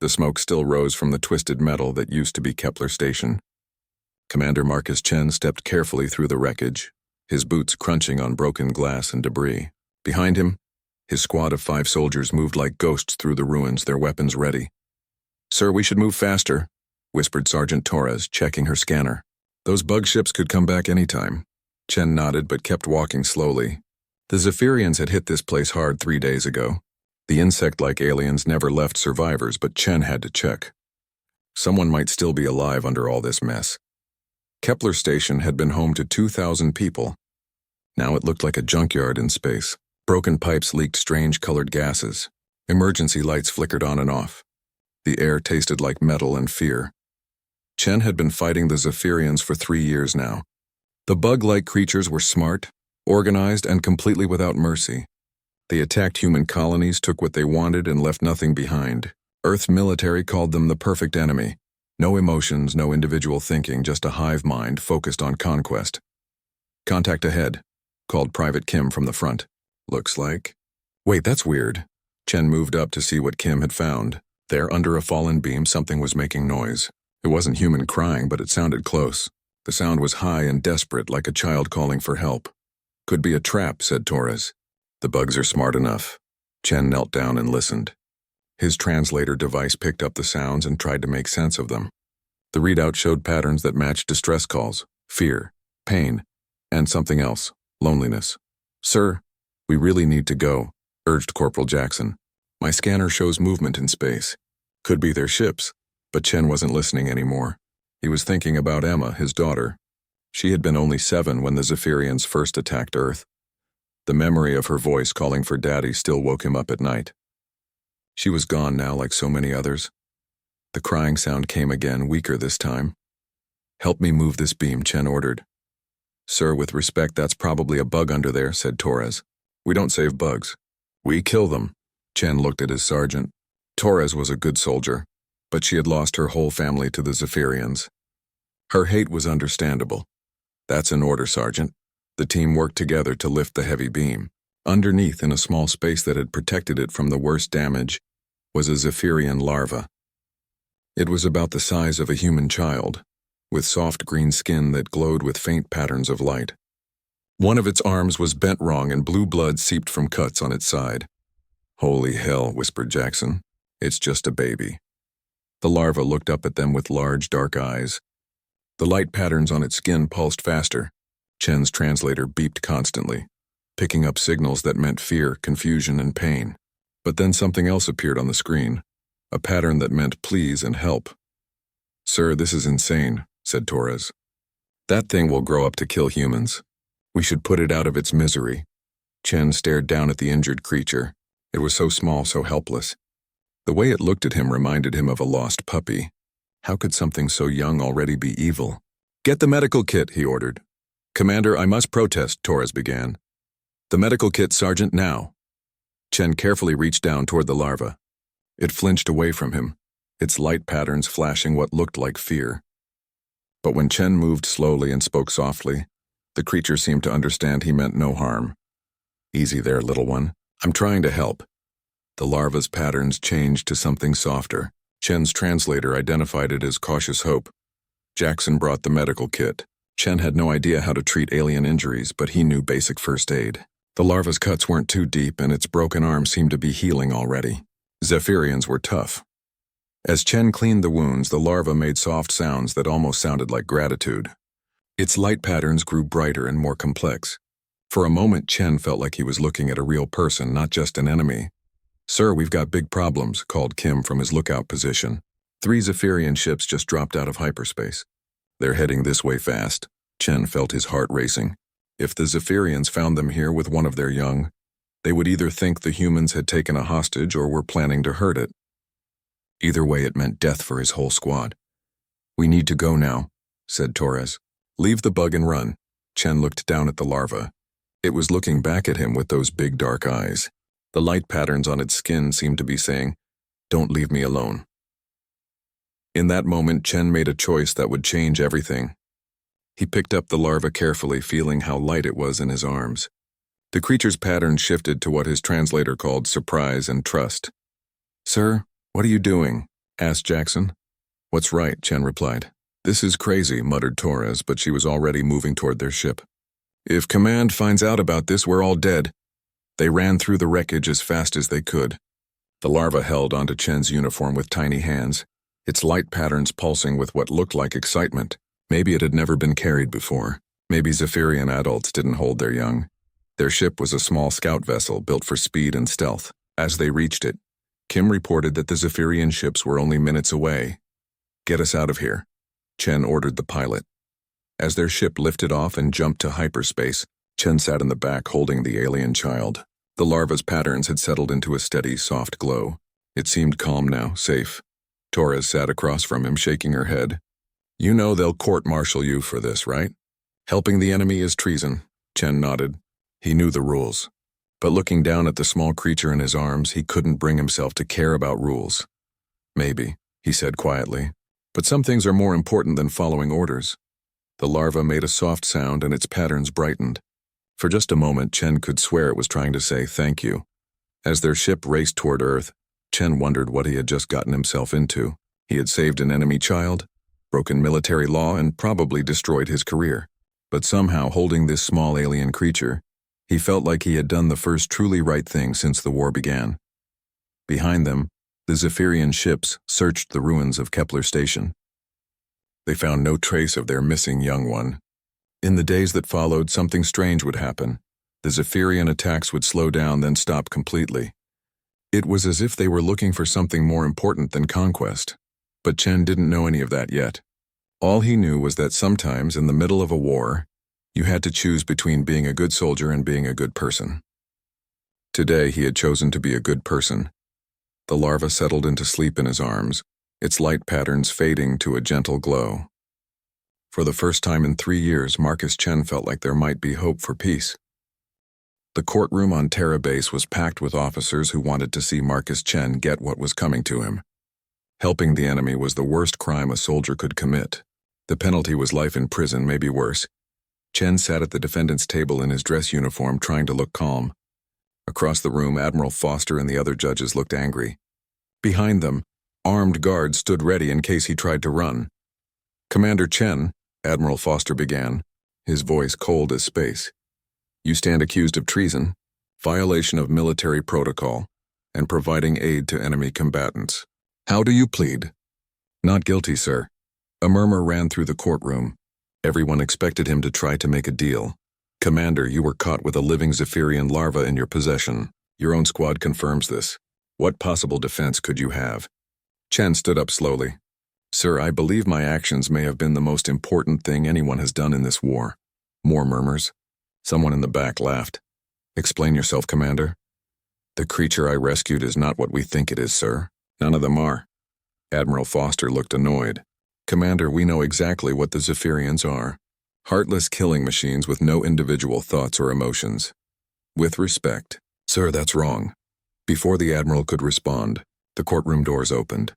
The smoke still rose from the twisted metal that used to be Kepler Station. Commander Marcus Chen stepped carefully through the wreckage, his boots crunching on broken glass and debris. Behind him, his squad of 5 soldiers moved like ghosts through the ruins, their weapons ready. "Sir, we should move faster," whispered Sergeant Torres, checking her scanner. "Those bug ships could come back anytime." Chen nodded but kept walking slowly. The Zephyrians had hit this place hard 3 days ago. The insect-like aliens never left survivors, but Chen had to check. Someone might still be alive under all this mess. Kepler Station had been home to 2,000 people. Now it looked like a junkyard in space. Broken pipes leaked strange colored gases. Emergency lights flickered on and off. The air tasted like metal and fear. Chen had been fighting the Zephyrians for 3 years now. The bug-like creatures were smart, organized, and completely without mercy. They attacked human colonies, took what they wanted, and left nothing behind. Earth's military called them the perfect enemy. No emotions, no individual thinking, just a hive mind focused on conquest. "Contact ahead," called Private Kim from the front. "Looks like..." "Wait, that's weird." Chen moved up to see what Kim had found. There, under a fallen beam, something was making noise. It wasn't human crying, but it sounded close. The sound was high and desperate, like a child calling for help. "Could be a trap," said Torres. "The bugs are smart enough." Chen knelt down and listened. His translator device picked up the sounds and tried to make sense of them. The readout showed patterns that matched distress calls, fear, pain, and something else, loneliness. "Sir, we really need to go," urged Corporal Jackson. "My scanner shows movement in space. Could be their ships." But Chen wasn't listening anymore. He was thinking about Emma, his daughter. She had been only 7 when the Zephyrians first attacked Earth. The memory of her voice calling for Daddy still woke him up at night. She was gone now, like so many others. The crying sound came again, weaker this time. "Help me move this beam," Chen ordered. "Sir, with respect, that's probably a bug under there," said Torres. "We don't save bugs. We kill them." Chen looked at his sergeant. Torres was a good soldier, but she had lost her whole family to the Zephyrians. Her hate was understandable. "That's an order, Sergeant." The team worked together to lift the heavy beam. Underneath, in a small space that had protected it from the worst damage, was a Zephyrian larva. It was about the size of a human child, with soft green skin that glowed with faint patterns of light. One of its arms was bent wrong and blue blood seeped from cuts on its side. "Holy hell," whispered Jackson. "It's just a baby." The larva looked up at them with large, dark eyes. The light patterns on its skin pulsed faster. Chen's translator beeped constantly, picking up signals that meant fear, confusion, and pain. But then something else appeared on the screen, a pattern that meant please and help. "Sir, this is insane," said Torres. "That thing will grow up to kill humans. We should put it out of its misery." Chen stared down at the injured creature. It was so small, so helpless. The way it looked at him reminded him of a lost puppy. How could something so young already be evil? "Get the medical kit," he ordered. "Commander, I must protest," Torres began. "The medical kit, Sergeant, now." Chen carefully reached down toward the larva. It flinched away from him, its light patterns flashing what looked like fear. But when Chen moved slowly and spoke softly, the creature seemed to understand he meant no harm. "Easy there, little one. I'm trying to help." The larva's patterns changed to something softer. Chen's translator identified it as cautious hope. Jackson brought the medical kit. Chen had no idea how to treat alien injuries, but he knew basic first aid. The larva's cuts weren't too deep, and its broken arm seemed to be healing already. Zephyrians were tough. As Chen cleaned the wounds, the larva made soft sounds that almost sounded like gratitude. Its light patterns grew brighter and more complex. For a moment, Chen felt like he was looking at a real person, not just an enemy. "Sir, we've got big problems," called Kim from his lookout position. 3 Zephyrian ships just dropped out of hyperspace. "They're heading this way fast." Chen felt his heart racing. If the Zephyrians found them here with one of their young, they would either think the humans had taken a hostage or were planning to hurt it. Either way, it meant death for his whole squad. "We need to go now," said Torres. "Leave the bug and run." Chen looked down at the larva. It was looking back at him with those big dark eyes. The light patterns on its skin seemed to be saying, "Don't leave me alone." In that moment, Chen made a choice that would change everything. He picked up the larva carefully, feeling how light it was in his arms. The creature's pattern shifted to what his translator called surprise and trust. "Sir, what are you doing?" asked Jackson. What's right, Chen replied. This is crazy, muttered Torres, but she was already moving toward their ship. If Command finds out about this, we're all dead. They ran through the wreckage as fast as they could. The larva held onto Chen's uniform with tiny hands, its light patterns pulsing with what looked like excitement. Maybe it had never been carried before. Maybe Zephyrian adults didn't hold their young. Their ship was a small scout vessel built for speed and stealth. As they reached it, Kim reported that the Zephyrian ships were only minutes away. Get us out of here, Chen ordered the pilot. As their ship lifted off and jumped to hyperspace, Chen sat in the back holding the alien child. The larva's patterns had settled into a steady, soft glow. It seemed calm now, safe. Torres sat across from him, shaking her head. You know they'll court-martial you for this, right? Helping the enemy is treason, Chen nodded. He knew the rules. But looking down at the small creature in his arms, he couldn't bring himself to care about rules. Maybe, he said quietly. But some things are more important than following orders. The larva made a soft sound and its patterns brightened. For just a moment, Chen could swear it was trying to say thank you. As their ship raced toward Earth, Chen wondered what he had just gotten himself into. He had saved an enemy child, broken military law, and probably destroyed his career. But somehow, holding this small alien creature, he felt like he had done the first truly right thing since the war began. Behind them, the Zephyrian ships searched the ruins of Kepler Station. They found no trace of their missing young one. In the days that followed, something strange would happen. The Zephyrian attacks would slow down, then stop completely. It was as if they were looking for something more important than conquest. But Chen didn't know any of that yet. All he knew was that sometimes, in the middle of a war, you had to choose between being a good soldier and being a good person. Today, he had chosen to be a good person. The larva settled into sleep in his arms, its light patterns fading to a gentle glow. For the first time in 3 years, Marcus Chen felt like there might be hope for peace. The courtroom on Terra Base was packed with officers who wanted to see Marcus Chen get what was coming to him. Helping the enemy was the worst crime a soldier could commit. The penalty was life in prison, maybe worse. Chen sat at the defendant's table in his dress uniform, trying to look calm. Across the room, Admiral Foster and the other judges looked angry. Behind them, armed guards stood ready in case he tried to run. Commander Chen, Admiral Foster began, his voice cold as space. You stand accused of treason, violation of military protocol, and providing aid to enemy combatants. How do you plead? Not guilty, sir. A murmur ran through the courtroom. Everyone expected him to try to make a deal. Commander, you were caught with a living Zephyrian larva in your possession. Your own squad confirms this. What possible defense could you have? Chen stood up slowly. Sir, I believe my actions may have been the most important thing anyone has done in this war. More murmurs. Someone in the back laughed. Explain yourself, Commander. The creature I rescued is not what we think it is, sir. None of them are. Admiral Foster looked annoyed. Commander, we know exactly what the Zephyrians are. Heartless killing machines with no individual thoughts or emotions. With respect. Sir, that's wrong. Before the Admiral could respond, the courtroom doors opened.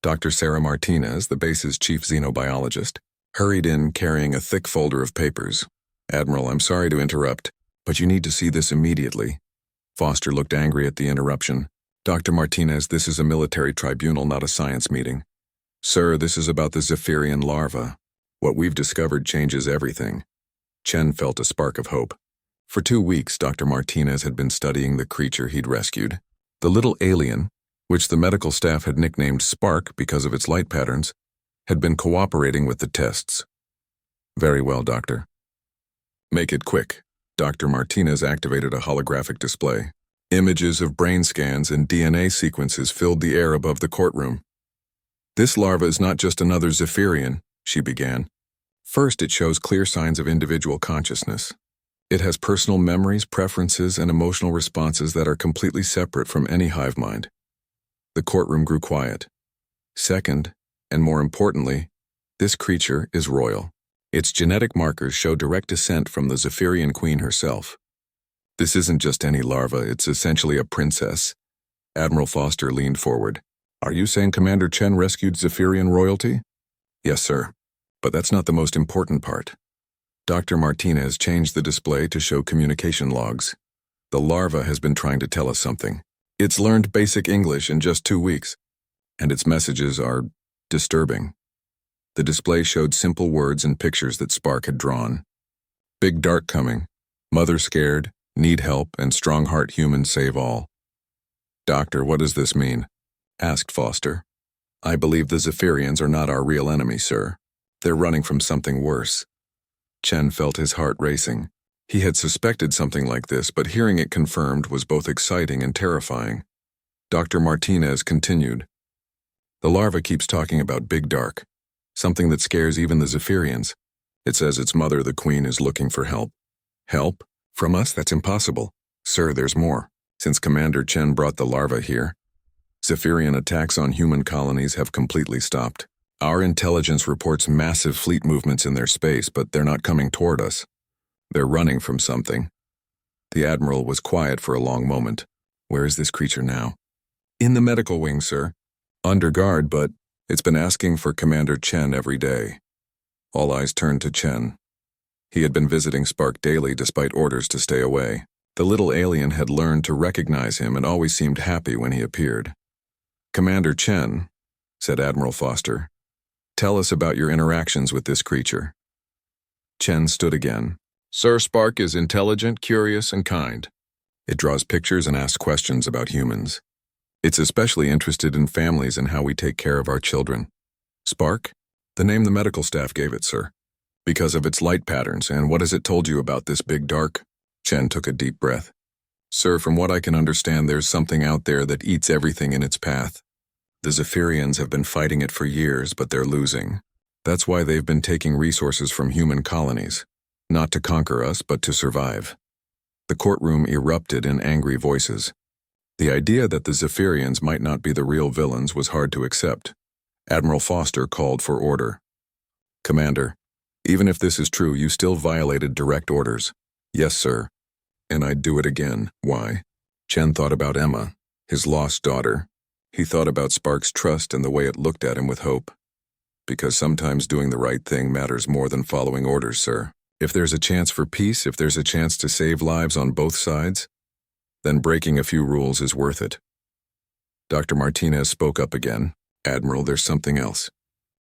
Dr. Sarah Martinez, the base's chief xenobiologist, hurried in carrying a thick folder of papers. Admiral, I'm sorry to interrupt, but you need to see this immediately. Foster looked angry at the interruption. Dr. Martinez, this is a military tribunal, not a science meeting. Sir, this is about the Zephyrian larva. What we've discovered changes everything. Chen felt a spark of hope. For 2 weeks, Dr. Martinez had been studying the creature he'd rescued. The little alien, which the medical staff had nicknamed Spark because of its light patterns, had been cooperating with the tests. Very well, Doctor. Make it quick. Dr. Martinez activated a holographic display. Images of brain scans and DNA sequences filled the air above the courtroom. This larva is not just another Zephyrian, she began. First, it shows clear signs of individual consciousness. It has personal memories, preferences, and emotional responses that are completely separate from any hive mind. The courtroom grew quiet. Second, and more importantly, this creature is royal. Its genetic markers show direct descent from the Zephyrian queen herself. This isn't just any larva, it's essentially a princess. Admiral Foster leaned forward. Are you saying Commander Chen rescued Zephyrian royalty? Yes, sir. But that's not the most important part. Dr. Martinez changed the display to show communication logs. The larva has been trying to tell us something. It's learned basic English in just 2 weeks. and its messages are disturbing. The display showed simple words and pictures that Spark had drawn. Big dark coming. Mother scared, need help, and strong heart humans save all. Doctor, what does this mean? Asked Foster. I believe the Zephyrians are not our real enemy, sir. They're running from something worse. Chen felt his heart racing. He had suspected something like this, but hearing it confirmed was both exciting and terrifying. Dr. Martinez continued. The larva keeps talking about Big Dark, something that scares even the Zephyrians. It says its mother, the Queen, is looking for help. Help? From us? That's impossible. Sir, there's more. Since Commander Chen brought the larva here, Zephyrian attacks on human colonies have completely stopped. Our intelligence reports massive fleet movements in their space, but they're not coming toward us. They're running from something. The Admiral was quiet for a long moment. Where is this creature now? In the medical wing, sir. Under guard, but it's been asking for Commander Chen every day. All eyes turned to Chen. He had been visiting Spark daily despite orders to stay away. The little alien had learned to recognize him and always seemed happy when he appeared. Commander Chen, said Admiral Foster, tell us about your interactions with this creature. Chen stood again. Sir, Spark is intelligent, curious, and kind. It draws pictures and asks questions about humans. It's especially interested in families and how we take care of our children. Spark? The name the medical staff gave it, sir. Because of its light patterns, and what has it told you about this Big Dark? Chen took a deep breath. Sir, from what I can understand, there's something out there that eats everything in its path. The Zephyrians have been fighting it for years, but they're losing. That's why they've been taking resources from human colonies. Not to conquer us, but to survive. The courtroom erupted in angry voices. The idea that the Zephyrians might not be the real villains was hard to accept. Admiral Foster called for order. Commander, even if this is true, you still violated direct orders. Yes, sir. And I'd do it again. Why? Chen thought about Emma, his lost daughter. He thought about Spark's trust and the way it looked at him with hope. Because sometimes doing the right thing matters more than following orders, sir. If there's a chance for peace, if there's a chance to save lives on both sides, then breaking a few rules is worth it. Dr. Martinez spoke up again. Admiral, there's something else.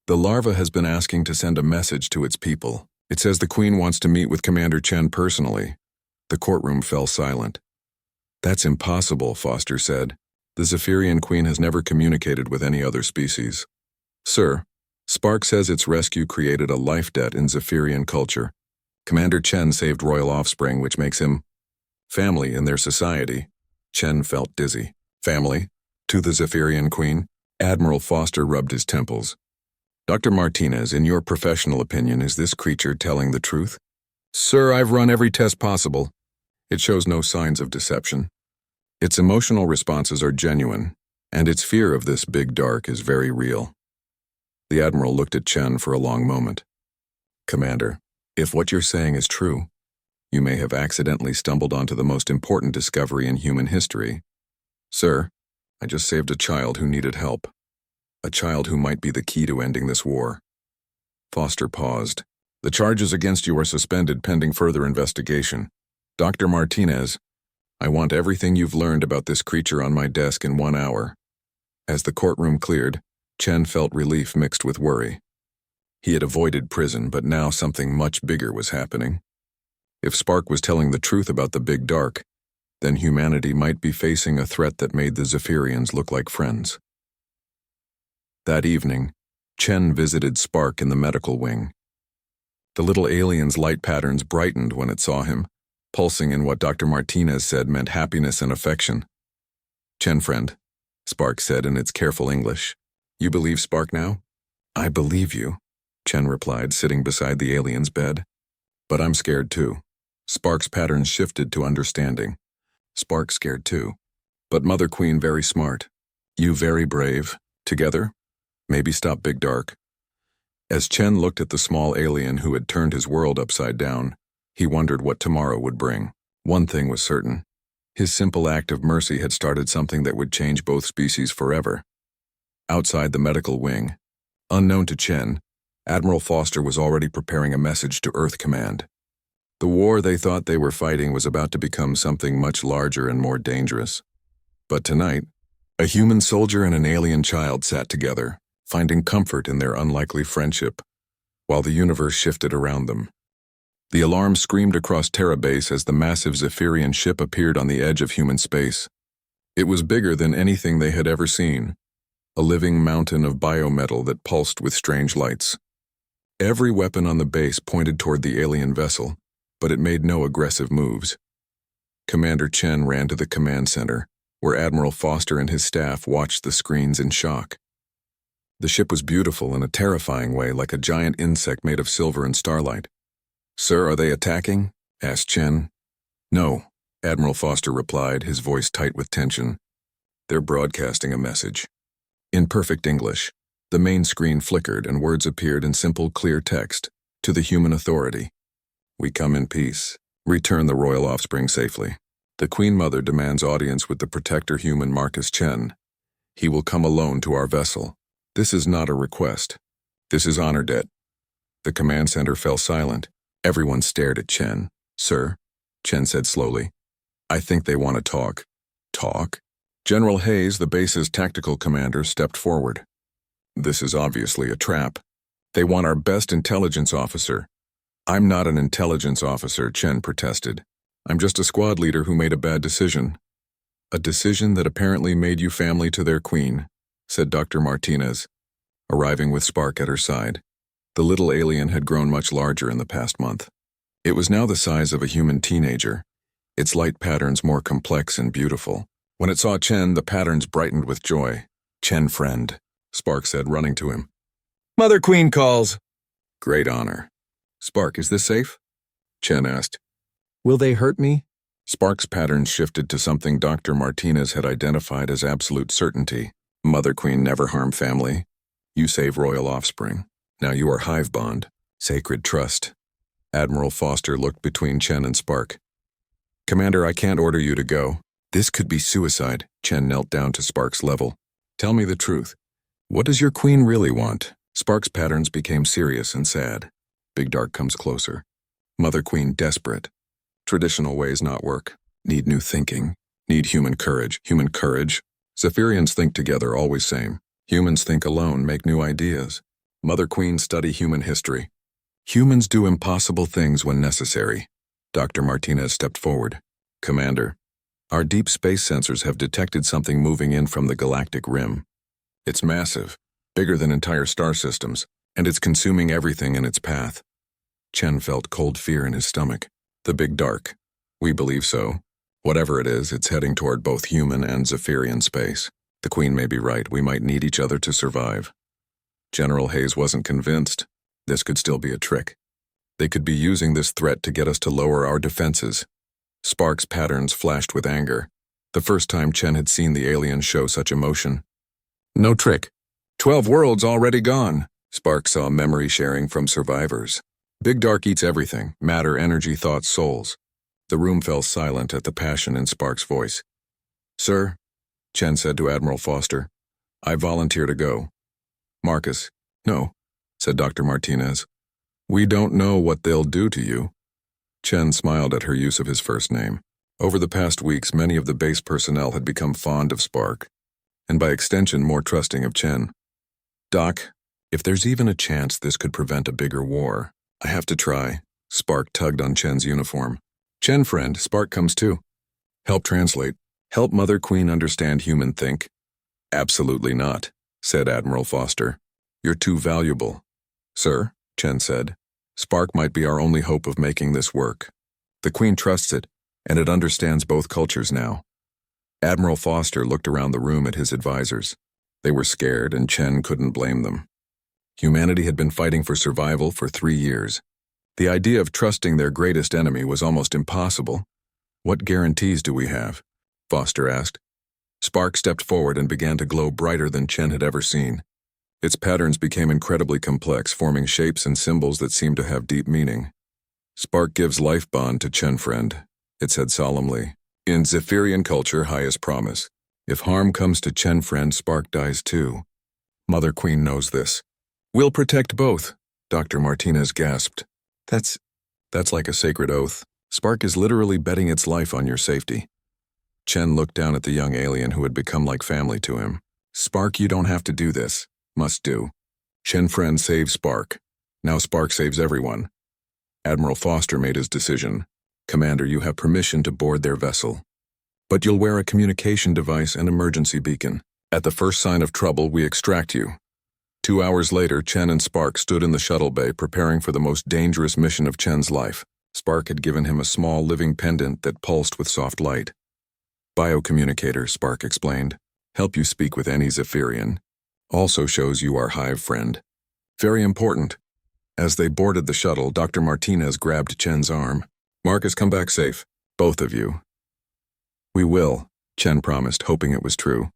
The larva has been asking to send a message to its people. It says the Queen wants to meet with Commander Chen personally. The courtroom fell silent. That's impossible, Foster said. The Zephyrian Queen has never communicated with any other species. Sir, Spark says its rescue created a life debt in Zephyrian culture. Commander Chen saved royal offspring, which makes him family in their society. Chen felt dizzy. Family? To the Zephyrian Queen? Admiral Foster rubbed his temples. Dr. Martinez, in your professional opinion, is this creature telling the truth? Sir, I've run every test possible. It shows no signs of deception. Its emotional responses are genuine, and its fear of this Big Dark is very real. The Admiral looked at Chen for a long moment. Commander, if what you're saying is true, you may have accidentally stumbled onto the most important discovery in human history. Sir, I just saved a child who needed help. A child who might be the key to ending this war. Foster paused. The charges against you are suspended pending further investigation. Dr. Martinez, I want everything you've learned about this creature on my desk in 1 hour. As the courtroom cleared, Chen felt relief mixed with worry. He had avoided prison, but now something much bigger was happening. If Spark was telling the truth about the Big Dark, then humanity might be facing a threat that made the Zephyrians look like friends. That evening, Chen visited Spark in the medical wing. The little alien's light patterns brightened when it saw him, pulsing in what Dr. Martinez said meant happiness and affection. Chen, friend, Spark said in its careful English. You believe Spark now? I believe you, Chen replied, sitting beside the alien's bed. But I'm scared too. Spark's patterns shifted to understanding. Spark scared too. But Mother Queen very smart. You very brave. Together? Maybe stop Big Dark. As Chen looked at the small alien who had turned his world upside down, he wondered what tomorrow would bring. One thing was certain. His simple act of mercy had started something that would change both species forever. Outside the medical wing, unknown to Chen, Admiral Foster was already preparing a message to Earth Command. The war they thought they were fighting was about to become something much larger and more dangerous. But tonight, A human soldier and an alien child sat together, finding comfort in their unlikely friendship, while the universe shifted around them. The alarm screamed across Terra Base as the massive Zephyrian ship appeared on the edge of human space. It was bigger than anything they had ever seen, a living mountain of biometal that pulsed with strange lights. Every weapon on the base pointed toward the alien vessel, but it made no aggressive moves. Commander Chen ran to the command center, where Admiral Foster and his staff watched the screens in shock. The ship was beautiful in a terrifying way, like a giant insect made of silver and starlight. "Sir, are they attacking?" asked Chen. "No," Admiral Foster replied, his voice tight with tension. "They're broadcasting a message." In perfect English, the main screen flickered and words appeared in simple, clear text, "To the human authority. We come in peace. Return the royal offspring safely. The Queen Mother demands audience with the protector human Marcus Chen. He will come alone to our vessel. This is not a request. This is honor debt." The command center fell silent. Everyone stared at Chen. "Sir," Chen said slowly, "I think they want to talk." "Talk?" General Hayes, the base's tactical commander, stepped forward. "This is obviously a trap. They want our best intelligence officer." "I'm not an intelligence officer," Chen protested. "I'm just a squad leader who made a bad decision." "A decision that apparently made you family to their queen," said Dr. Martinez, arriving with Spark at her side. The little alien had grown much larger in the past month. It was now the size of a human teenager, its light patterns more complex and beautiful. When it saw Chen, the patterns brightened with joy. "Chen, friend," Spark said, running to him. "Mother Queen calls." "Great honor." "Spark, is this safe?" Chen asked. "Will they hurt me?" Spark's patterns shifted to something Dr. Martinez had identified as absolute certainty. "Mother Queen never harm family. You save royal offspring. Now you are hive bond, sacred trust." Admiral Foster looked between Chen and Spark. "Commander, I can't order you to go. This could be suicide." Chen knelt down to Spark's level. "Tell me the truth. What does your queen really want?" Spark's patterns became serious and sad. Big Dark comes closer. "Mother Queen desperate. Traditional ways not work. Need new thinking. Need human courage." "Human courage?" "Zephyrians think together, always same. Humans think alone, make new ideas. Mother Queen study human history. Humans do impossible things when necessary." Dr. Martinez stepped forward. "Commander, our deep space sensors have detected something moving in from the galactic rim. It's massive, bigger than entire star systems, and it's consuming everything in its path." Chen felt cold fear in his stomach. "The Big Dark." "We believe so. Whatever it is, it's heading toward both human and Zephyrian space. The Queen may be right. We might need each other to survive." General Hayes wasn't convinced. This could still be a trick. They could be using this threat to get us to lower our defenses. Spark's patterns flashed with anger. The first time Chen had seen the alien show such emotion. "No trick. 12 worlds already gone." Spark saw memory sharing from survivors. "Big Dark eats everything, matter, energy, thoughts, souls." The room fell silent at the passion in Spark's voice. "Sir," Chen said to Admiral Foster, "I volunteer to go." "Marcus." "No," said Dr. Martinez. "We don't know what they'll do to you." Chen smiled at her use of his first name. Over the past weeks, many of the base personnel had become fond of Spark, and by extension more trusting of Chen. "Doc, if there's even a chance this could prevent a bigger war, I have to try." Spark tugged on Chen's uniform. "Chen, friend, Spark comes too. Help translate. Help Mother Queen understand human think." "Absolutely not," said Admiral Foster. "You're too valuable." "Sir," Chen said, "Spark might be our only hope of making this work. The Queen trusts it, and it understands both cultures now." Admiral Foster looked around the room at his advisors. They were scared, and Chen couldn't blame them. Humanity had been fighting for survival for 3 years. The idea of trusting their greatest enemy was almost impossible. "What guarantees do we have?" Foster asked. Spark stepped forward and began to glow brighter than Chen had ever seen. Its patterns became incredibly complex, forming shapes and symbols that seemed to have deep meaning. "Spark gives life bond to Chen, friend," it said solemnly. "In Zephyrian culture, highest promise. If harm comes to Chen, friend, Spark dies too. Mother Queen knows this." "We'll protect both," Dr. Martinez gasped. That's like a sacred oath. Spark is literally betting its life on your safety." Chen looked down at the young alien who had become like family to him. Spark, you don't have to do this. Must do. Chen friend saved Spark. Now Spark saves everyone. Admiral Foster made his decision. Commander, you have permission to board their vessel. But you'll wear a communication device and emergency beacon. At the first sign of trouble, we extract you. 2 hours later, Chen and Spark stood in the shuttle bay preparing for the most dangerous mission of Chen's life. Spark had given him a small living pendant that pulsed with soft light. Biocommunicator, Spark explained. Help you speak with any Zephyrian. Also shows you our hive friend. Very important. As they boarded the shuttle, Dr. Martinez grabbed Chen's arm. Marcus, come back safe. Both of you. We will, Chen promised, hoping it was true.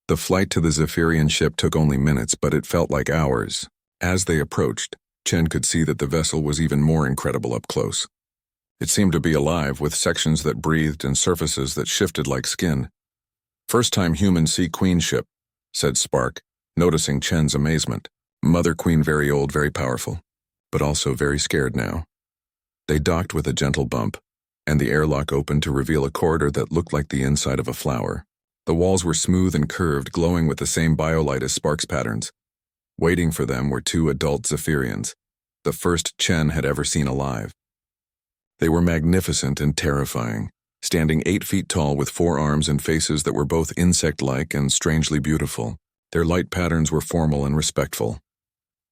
The flight to the Zephyrian ship took only minutes, but it felt like hours. As they approached, Chen could see that the vessel was even more incredible up close. It seemed to be alive, with sections that breathed and surfaces that shifted like skin. First time humans see Queen ship, said Spark, noticing Chen's amazement. Mother Queen, very old, very powerful, but also very scared now. They docked with a gentle bump, and the airlock opened to reveal a corridor that looked like the inside of a flower. The walls were smooth and curved, glowing with the same biolight as Spark's patterns. Waiting for them were 2 adult Zephyrians, the first Chen had ever seen alive. They were magnificent and terrifying, standing 8 feet tall with 4 arms and faces that were both insect-like and strangely beautiful. Their light patterns were formal and respectful.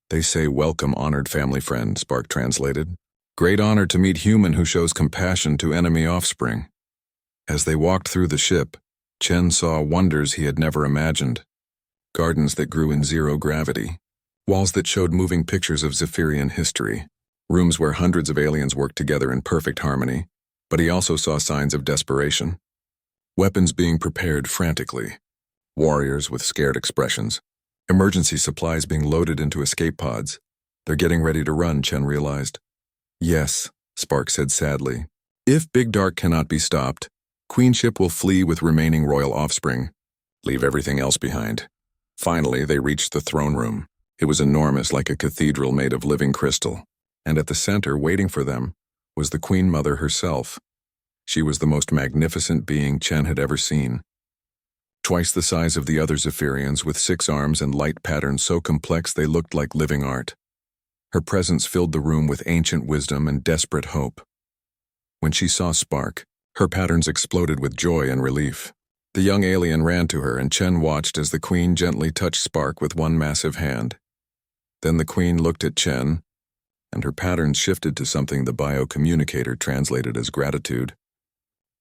They say, welcome, honored family friend, Spark translated. Great honor to meet human who shows compassion to enemy offspring. As they walked through the ship, Chen saw wonders he had never imagined. Gardens that grew in zero gravity. Walls that showed moving pictures of Zephyrian history. Rooms where hundreds of aliens worked together in perfect harmony. But he also saw signs of desperation. Weapons being prepared frantically. Warriors with scared expressions. Emergency supplies being loaded into escape pods. They're getting ready to run, Chen realized. Yes, Spark said sadly. If Big Dark cannot be stopped, Queenship will flee with remaining royal offspring. Leave everything else behind. Finally, they reached the throne room. It was enormous, like a cathedral made of living crystal. And at the center, waiting for them, was the Queen Mother herself. She was the most magnificent being Chen had ever seen. Twice the size of the other Zephyrians, with 6 arms and light patterns so complex they looked like living art. Her presence filled the room with ancient wisdom and desperate hope. When she saw Spark, her patterns exploded with joy and relief. The young alien ran to her, and Chen watched as the Queen gently touched Spark with one massive hand. Then the Queen looked at Chen, and her patterns shifted to something the biocommunicator translated as gratitude,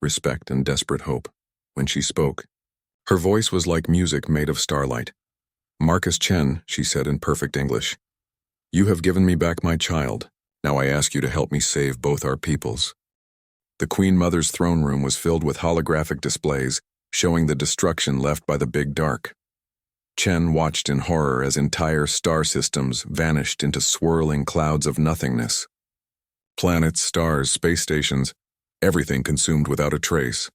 respect, and desperate hope. When she spoke, her voice was like music made of starlight. Marcus Chen, she said in perfect English, you have given me back my child. Now I ask you to help me save both our peoples. The Queen Mother's throne room was filled with holographic displays showing the destruction left by the Big Dark. Chen watched in horror as entire star systems vanished into swirling clouds of nothingness. Planets, stars, space stations, everything consumed without a trace.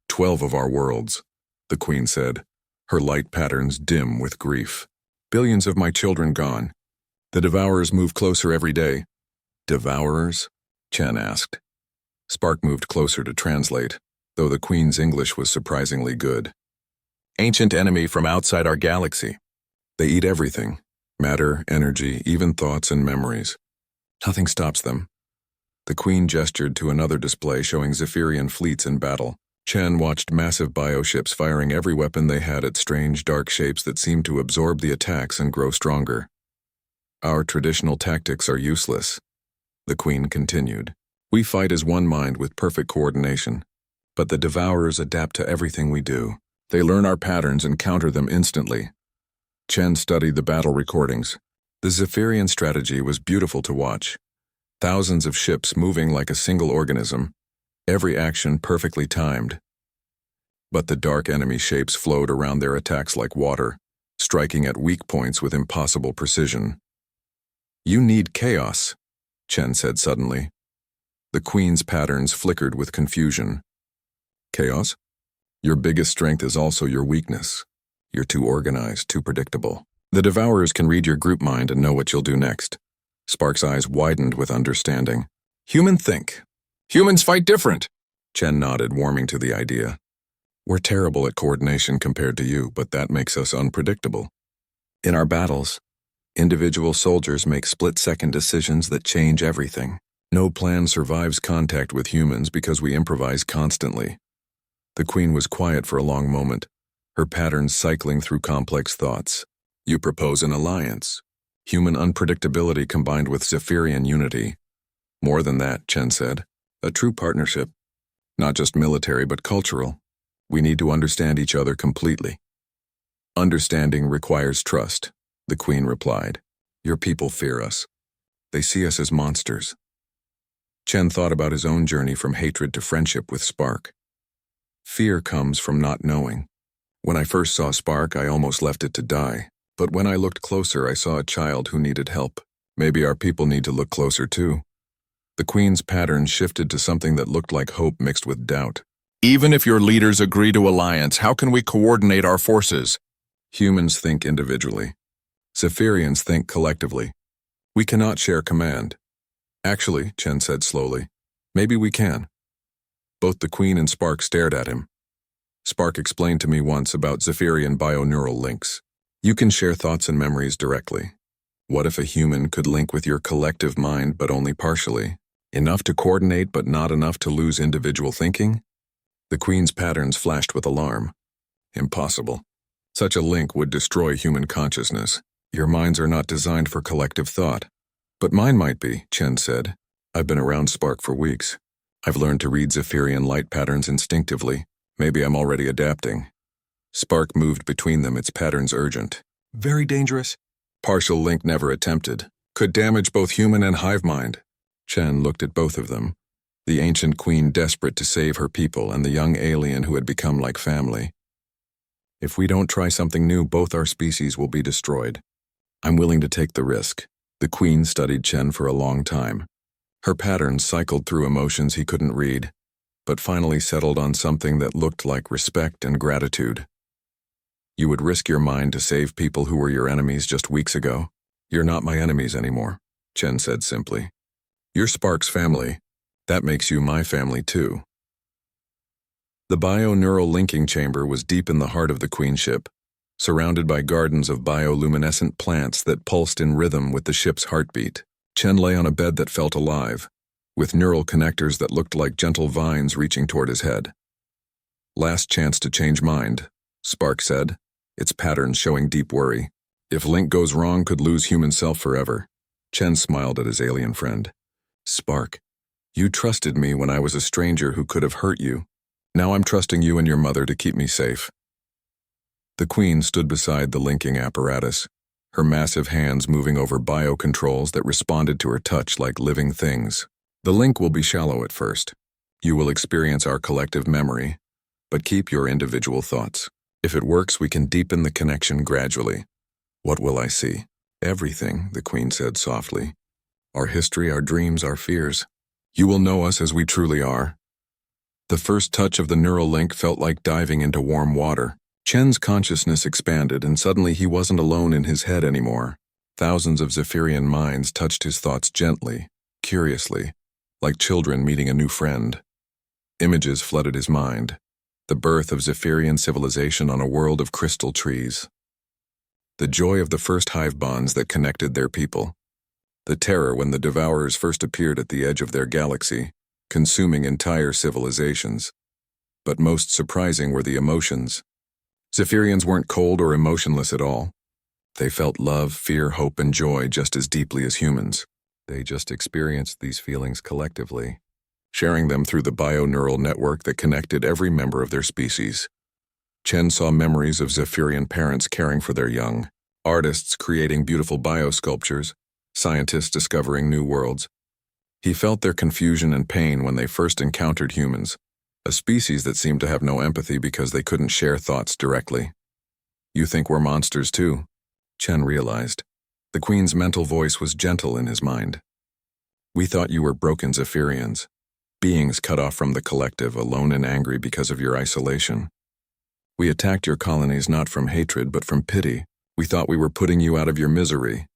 12 of our worlds, the Queen said, her light patterns dim with grief. Billions of my children gone. The Devourers move closer every day. Devourers? Chen asked. Spark moved closer to translate, though the Queen's English was surprisingly good. Ancient enemy from outside our galaxy. They eat everything. Matter, energy, even thoughts and memories. Nothing stops them. The Queen gestured to another display showing Zephyrian fleets in battle. Chen watched massive bioships firing every weapon they had at strange dark shapes that seemed to absorb the attacks and grow stronger. Our traditional tactics are useless, the Queen continued. We fight as one mind with perfect coordination. But the Devourers adapt to everything we do. They learn our patterns and counter them instantly. Chen studied the battle recordings. The Zephyrian strategy was beautiful to watch. Thousands of ships moving like a single organism, every action perfectly timed. But the dark enemy shapes flowed around their attacks like water, striking at weak points with impossible precision. You need chaos, Chen said suddenly. The Queen's patterns flickered with confusion. Chaos? Your biggest strength is also your weakness. You're too organized, too predictable. The Devourers can read your group mind and know what you'll do next. Spark's eyes widened with understanding. Human think. Humans fight different. Chen nodded, warming to the idea. We're terrible at coordination compared to you, but that makes us unpredictable. In our battles, individual soldiers make split-second decisions that change everything. No plan survives contact with humans because we improvise constantly. The Queen was quiet for a long moment, her patterns cycling through complex thoughts. You propose an alliance. Human unpredictability combined with Zephyrian unity. More than that, Chen said. A true partnership. Not just military but cultural. We need to understand each other completely. Understanding requires trust, the Queen replied. Your people fear us. They see us as monsters. Chen thought about his own journey from hatred to friendship with Spark. Fear comes from not knowing. When I first saw Spark, I almost left it to die. But when I looked closer, I saw a child who needed help. Maybe our people need to look closer too. The Queen's pattern shifted to something that looked like hope mixed with doubt. Even if your leaders agree to alliance, how can we coordinate our forces? Humans think individually. Zephyrians think collectively. We cannot share command. Actually, Chen said slowly, maybe we can. Both the Queen and Spark stared at him. Spark explained to me once about Zephyrian bioneural links. You can share thoughts and memories directly. What if a human could link with your collective mind but only partially? Enough to coordinate but not enough to lose individual thinking? The Queen's patterns flashed with alarm. Impossible. Such a link would destroy human consciousness. Your minds are not designed for collective thought. But mine might be, Chen said. I've been around Spark for weeks. I've learned to read Zephyrian light patterns instinctively. Maybe I'm already adapting. Spark moved between them, its patterns urgent. Very dangerous. Partial link never attempted. Could damage both human and hive mind. Chen looked at both of them. The ancient queen desperate to save her people and the young alien who had become like family. If we don't try something new, both our species will be destroyed. I'm willing to take the risk. The Queen studied Chen for a long time. Her patterns cycled through emotions he couldn't read, but finally settled on something that looked like respect and gratitude. You would risk your mind to save people who were your enemies just weeks ago? You're not my enemies anymore, Chen said simply. You're Spark's family. That makes you my family too. The bioneural linking chamber was deep in the heart of the Queenship, surrounded by gardens of bioluminescent plants that pulsed in rhythm with the ship's heartbeat. Chen lay on a bed that felt alive, with neural connectors that looked like gentle vines reaching toward his head. Last chance to change mind, Spark said, its patterns showing deep worry. If link goes wrong, could lose human self forever. Chen smiled at his alien friend. Spark, you trusted me when I was a stranger who could have hurt you. Now I'm trusting you and your mother to keep me safe. The Queen stood beside the linking apparatus, her massive hands moving over biocontrols that responded to her touch like living things. The link will be shallow at first. You will experience our collective memory, but keep your individual thoughts. If it works, we can deepen the connection gradually. What will I see? Everything, the Queen said softly. Our history, our dreams, our fears. You will know us as we truly are. The first touch of the neural link felt like diving into warm water. Chen's consciousness expanded, and suddenly he wasn't alone in his head anymore. Thousands of Zephyrian minds touched his thoughts gently, curiously, like children meeting a new friend. Images flooded his mind. The birth of Zephyrian civilization on a world of crystal trees. The joy of the first hive bonds that connected their people. The terror when the Devourers first appeared at the edge of their galaxy, consuming entire civilizations. But most surprising were the emotions. Zephyrians weren't cold or emotionless at all. They felt love, fear, hope, and joy just as deeply as humans. They just experienced these feelings collectively, sharing them through the bioneural network that connected every member of their species. Chen saw memories of Zephyrian parents caring for their young, artists creating beautiful biosculptures, scientists discovering new worlds. He felt their confusion and pain when they first encountered humans, a species that seemed to have no empathy because they couldn't share thoughts directly. You think we're monsters too? Chen realized. The Queen's mental voice was gentle in his mind. We thought you were broken Zephyrians, beings cut off from the collective, alone and angry because of your isolation. We attacked your colonies not from hatred but from pity. We thought we were putting you out of your misery.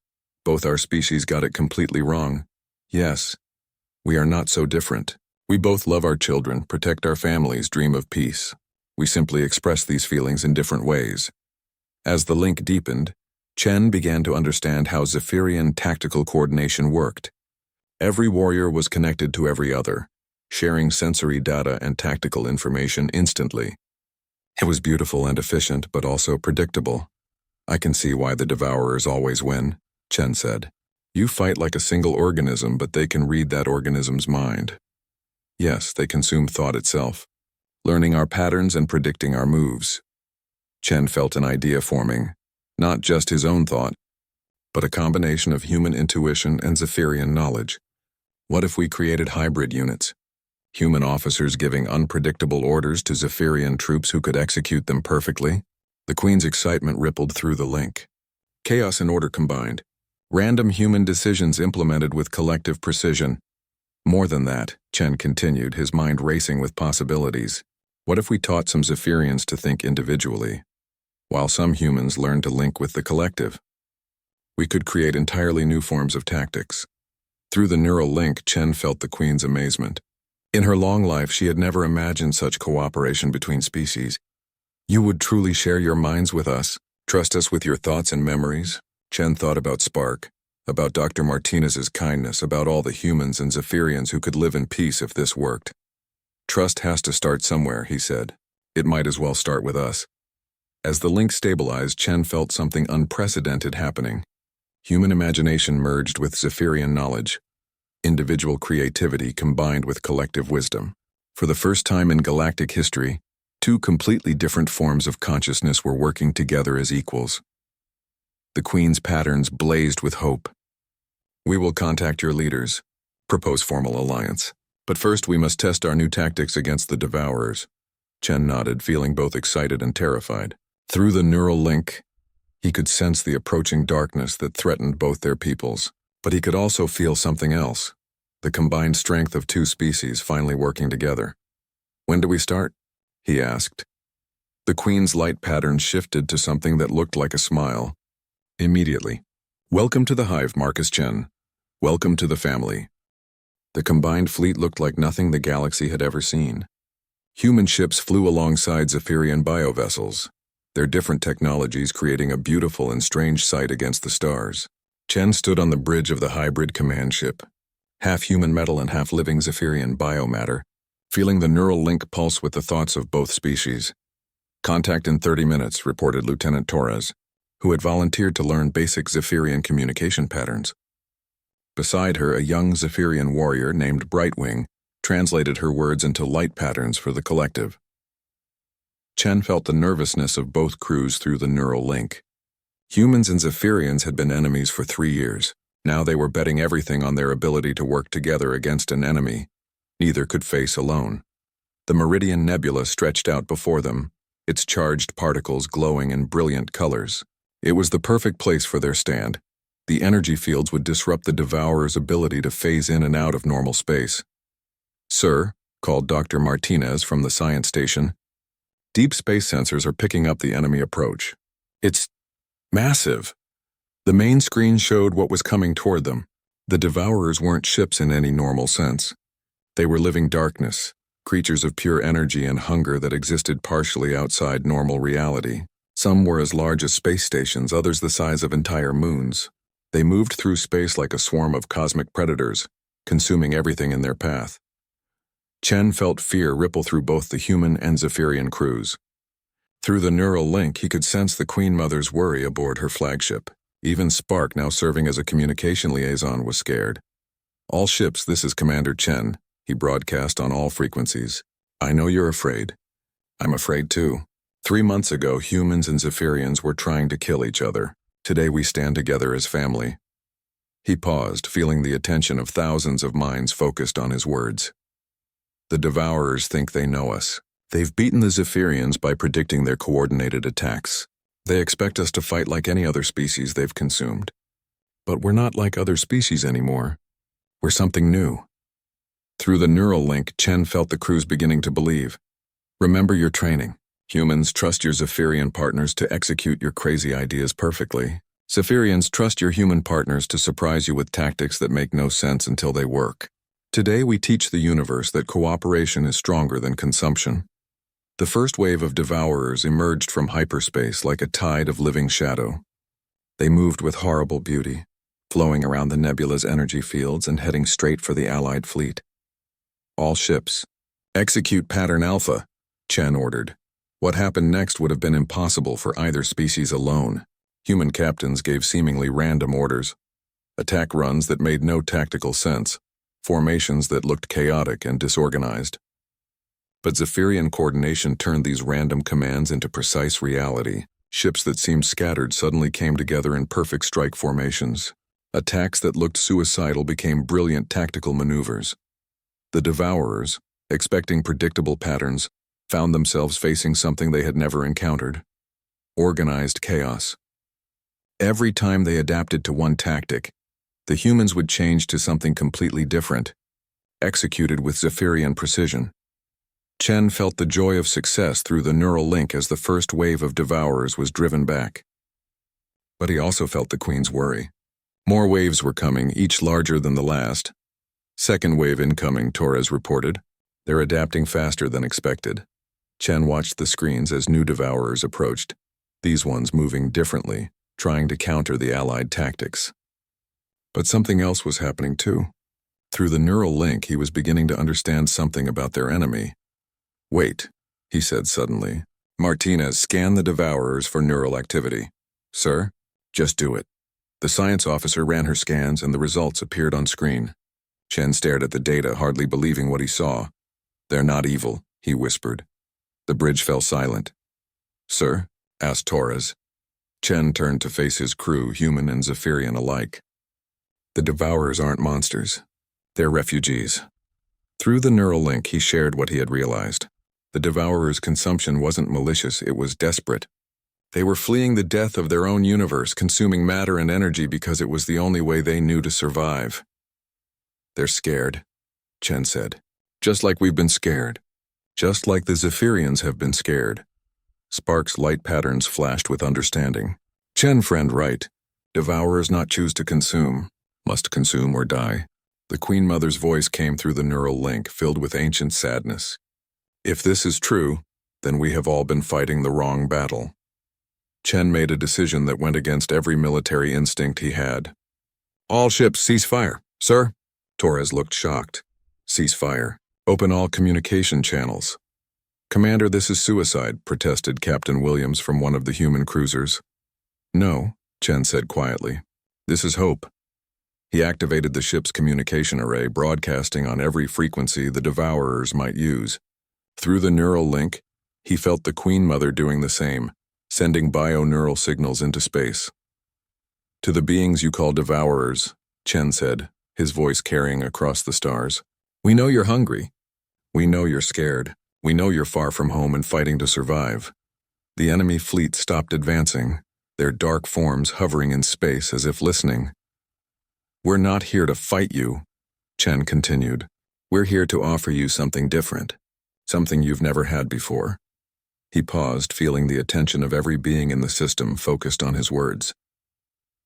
Both our species got it completely wrong. Yes, we are not so different. We both love our children, protect our families, dream of peace. We simply express these feelings in different ways. As the link deepened, Chen began to understand how Zephyrian tactical coordination worked. Every warrior was connected to every other, sharing sensory data and tactical information instantly. It was beautiful and efficient, but also predictable. I can see why the Devourers always win, Chen said. You fight like a single organism, but they can read that organism's mind. Yes, they consume thought itself, learning our patterns and predicting our moves. Chen felt an idea forming, not just his own thought, but a combination of human intuition and Zephyrian knowledge. What if we created hybrid units? Human officers giving unpredictable orders to Zephyrian troops who could execute them perfectly? The Queen's excitement rippled through the link. Chaos and order combined. Random human decisions implemented with collective precision. More than that, Chen continued, his mind racing with possibilities. What if we taught some Zephyrians to think individually, while some humans learned to link with the collective? We could create entirely new forms of tactics. Through the neural link, Chen felt the Queen's amazement. In her long life, she had never imagined such cooperation between species. You would truly share your minds with us, trust us with your thoughts and memories? Chen thought about Spark, about Dr. Martinez's kindness, about all the humans and Zephyrians who could live in peace if this worked. Trust has to start somewhere, he said. It might as well start with us. As the link stabilized, Chen felt something unprecedented happening. Human imagination merged with Zephyrian knowledge. Individual creativity combined with collective wisdom. For the first time in galactic history, two completely different forms of consciousness were working together as equals. The Queen's patterns blazed with hope. We will contact your leaders, propose formal alliance. But first we must test our new tactics against the Devourers. Chen nodded, feeling both excited and terrified. Through the neural link, he could sense the approaching darkness that threatened both their peoples. But he could also feel something else, the combined strength of two species finally working together. When do we start? He asked. The Queen's light pattern shifted to something that looked like a smile. Immediately. Welcome to the hive, Marcus Chen. Welcome to the family. The combined fleet looked like nothing the galaxy had ever seen. Human ships flew alongside Zephyrian biovessels, their different technologies creating a beautiful and strange sight against the stars. Chen stood on the bridge of the hybrid command ship, half human metal and half living Zephyrian biomatter, feeling the neural link pulse with the thoughts of both species. Contact in 30 minutes, reported Lieutenant Torres, who had volunteered to learn basic Zephyrian communication patterns. Beside her, a young Zephyrian warrior named Brightwing translated her words into light patterns for the collective. Chen felt the nervousness of both crews through the neural link. Humans and Zephyrians had been enemies for 3 years. Now they were betting everything on their ability to work together against an enemy neither could face alone. The Meridian Nebula stretched out before them, its charged particles glowing in brilliant colors. It was the perfect place for their stand. The energy fields would disrupt the Devourer's ability to phase in and out of normal space. Sir, called Dr. Martinez from the science station, deep space sensors are picking up the enemy approach. It's massive. The main screen showed what was coming toward them. The Devourers weren't ships in any normal sense. They were living darkness, creatures of pure energy and hunger that existed partially outside normal reality. Some were as large as space stations, others the size of entire moons. They moved through space like a swarm of cosmic predators, consuming everything in their path. Chen felt fear ripple through both the human and Zephyrian crews. Through the neural link, he could sense the Queen Mother's worry aboard her flagship. Even Spark, now serving as a communication liaison, was scared. All ships, this is Commander Chen, he broadcast on all frequencies. I know you're afraid. I'm afraid too. 3 months ago, humans and Zephyrians were trying to kill each other. Today we stand together as family. He paused, feeling the attention of thousands of minds focused on his words. The Devourers think they know us. They've beaten the Zephyrians by predicting their coordinated attacks. They expect us to fight like any other species they've consumed. But we're not like other species anymore. We're something new. Through the neural link, Chen felt the crews beginning to believe. Remember your training. Humans, trust your Zephyrian partners to execute your crazy ideas perfectly. Zephyrians, trust your human partners to surprise you with tactics that make no sense until they work. Today we teach the universe that cooperation is stronger than consumption. The first wave of devourers emerged from hyperspace like a tide of living shadow. They moved with horrible beauty, flowing around the nebula's energy fields and heading straight for the Allied fleet. All ships, execute Pattern Alpha, Chen ordered. What happened next would have been impossible for either species alone. Human captains gave seemingly random orders. Attack runs that made no tactical sense, formations that looked chaotic and disorganized. But Zephyrian coordination turned these random commands into precise reality. Ships that seemed scattered suddenly came together in perfect strike formations. Attacks that looked suicidal became brilliant tactical maneuvers. The Devourers, expecting predictable patterns, found themselves facing something they had never encountered: organized chaos. Every time they adapted to one tactic, the humans would change to something completely different, executed with Zephyrian precision. Chen felt the joy of success through the neural link as the first wave of Devourers was driven back. But he also felt the Queen's worry. More waves were coming, each larger than the last. Second wave incoming, Torres reported. They're adapting faster than expected. Chen watched the screens as new Devourers approached, these ones moving differently, trying to counter the Allied tactics. But something else was happening too. Through the neural link, he was beginning to understand something about their enemy. Wait, he said suddenly. Martinez, scan the Devourers for neural activity. Sir? Just do it. The science officer ran her scans and the results appeared on screen. Chen stared at the data, hardly believing what he saw. They're not evil, he whispered. The bridge fell silent. Sir? Asked Torres. Chen turned to face his crew, human and Zephyrian alike. The Devourers aren't monsters. They're refugees. Through the neural link, he shared what he had realized. The Devourers' consumption wasn't malicious, it was desperate. They were fleeing the death of their own universe, consuming matter and energy because it was the only way they knew to survive. They're scared, Chen said. Just like we've been scared. Just like the Zephyrians have been scared. Sparks' light patterns flashed with understanding. Chen, friend, right. Devourers not choose to consume. Must consume or die. The Queen Mother's voice came through the neural link, filled with ancient sadness. If this is true, then we have all been fighting the wrong battle. Chen made a decision that went against every military instinct he had. All ships cease fire, sir. Torres looked shocked. Cease fire. Open all communication channels. Commander, this is suicide, protested Captain Williams from one of the human cruisers. No, Chen said quietly. This is hope. He activated the ship's communication array, broadcasting on every frequency the Devourers might use. Through the neural link, he felt the Queen Mother doing the same, sending bio-neural signals into space. To the beings you call Devourers, Chen said, his voice carrying across the stars. We know you're hungry. We know you're scared. We know you're far from home and fighting to survive. The enemy fleet stopped advancing, their dark forms hovering in space as if listening. We're not here to fight you, Chen continued. We're here to offer you something different, something you've never had before. He paused, feeling the attention of every being in the system focused on his words.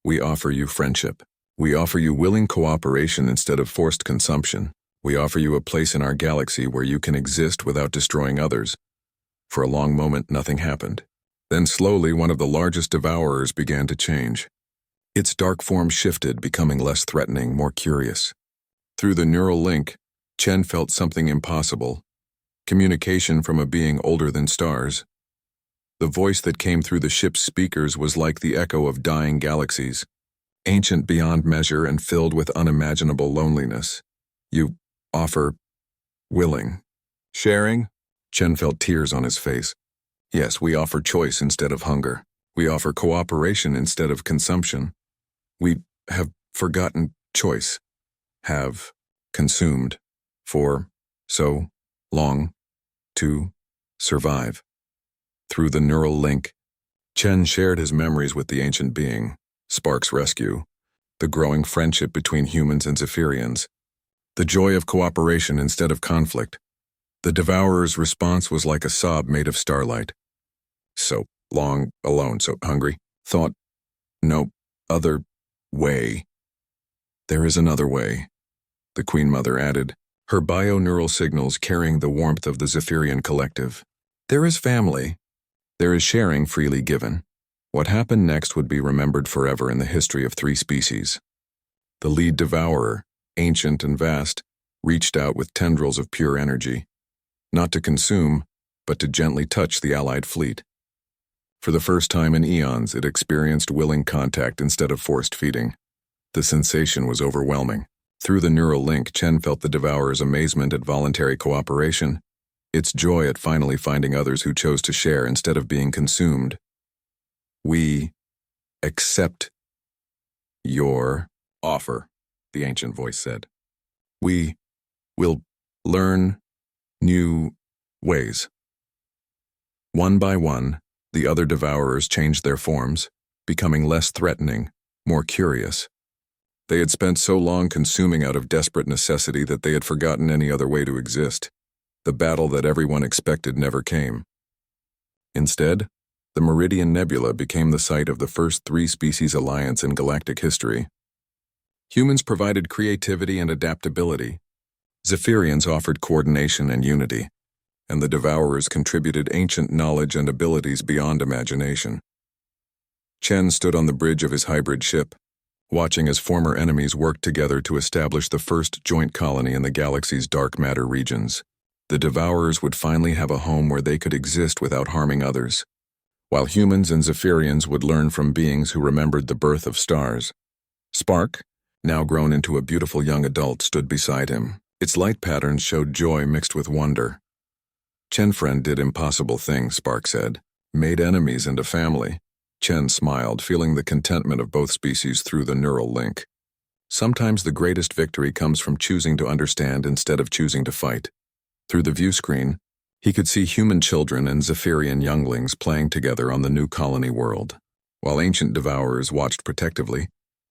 We offer you friendship. We offer you willing cooperation instead of forced consumption. We offer you a place in our galaxy where you can exist without destroying others. For a long moment, nothing happened. Then slowly, one of the largest Devourers began to change. Its dark form shifted, becoming less threatening, more curious. Through the neural link, Chen felt something impossible. Communication from a being older than stars. The voice that came through the ship's speakers was like the echo of dying galaxies, ancient beyond measure and filled with unimaginable loneliness. You offer willing. Sharing? Chen felt tears on his face. Yes, we offer choice instead of hunger. We offer cooperation instead of consumption. We have forgotten choice. Have consumed for so long to survive. Through the neural link, Chen shared his memories with the ancient being, Spark's rescue, the growing friendship between humans and Zephyrians, the joy of cooperation instead of conflict. The Devourer's response was like a sob made of starlight. So long, alone, so hungry. Thought, no other way. There is another way, the Queen Mother added, her bio-neural signals carrying the warmth of the Zephyrian collective. There is family. There is sharing freely given. What happened next would be remembered forever in the history of three species. The lead devourer, ancient and vast, reached out with tendrils of pure energy, not to consume, but to gently touch the allied fleet. For the first time in eons, it experienced willing contact instead of forced feeding. The sensation was overwhelming. Through the neural link, Chen felt the devourer's amazement at voluntary cooperation, its joy at finally finding others who chose to share instead of being consumed. We accept your offer, the ancient voice said. We will learn new ways. One by one, the other devourers changed their forms, becoming less threatening, more curious. They had spent so long consuming out of desperate necessity that they had forgotten any other way to exist. The battle that everyone expected never came. Instead, the Meridian Nebula became the site of the first three-species alliance in galactic history. Humans provided creativity and adaptability. Zephyrians offered coordination and unity, and the Devourers contributed ancient knowledge and abilities beyond imagination. Chen stood on the bridge of his hybrid ship, watching as former enemies worked together to establish the first joint colony in the galaxy's dark matter regions. The Devourers would finally have a home where they could exist without harming others, while humans and Zephyrians would learn from beings who remembered the birth of stars. Spark, now grown into a beautiful young adult, stood beside him. Its light patterns showed joy mixed with wonder. Chen-friend did impossible things, Spark said. Made enemies and a family. Chen smiled, feeling the contentment of both species through the neural link. Sometimes the greatest victory comes from choosing to understand instead of choosing to fight. Through the view screen, he could see human children and Zephyrian younglings playing together on the new colony world, while ancient devourers watched protectively,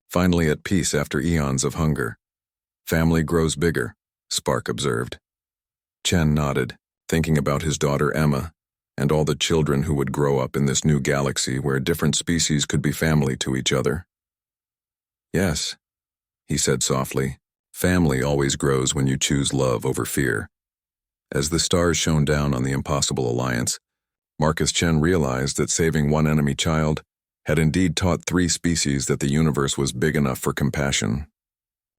finally at peace after eons of hunger. Family grows bigger, Spark observed. Chen nodded, thinking about his daughter Emma, and all the children who would grow up in this new galaxy where different species could be family to each other. Yes, he said softly, family always grows when you choose love over fear. As the stars shone down on the impossible alliance, Marcus Chen realized that saving one enemy child had indeed taught three species that the universe was big enough for compassion.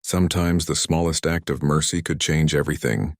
Sometimes the smallest act of mercy could change everything,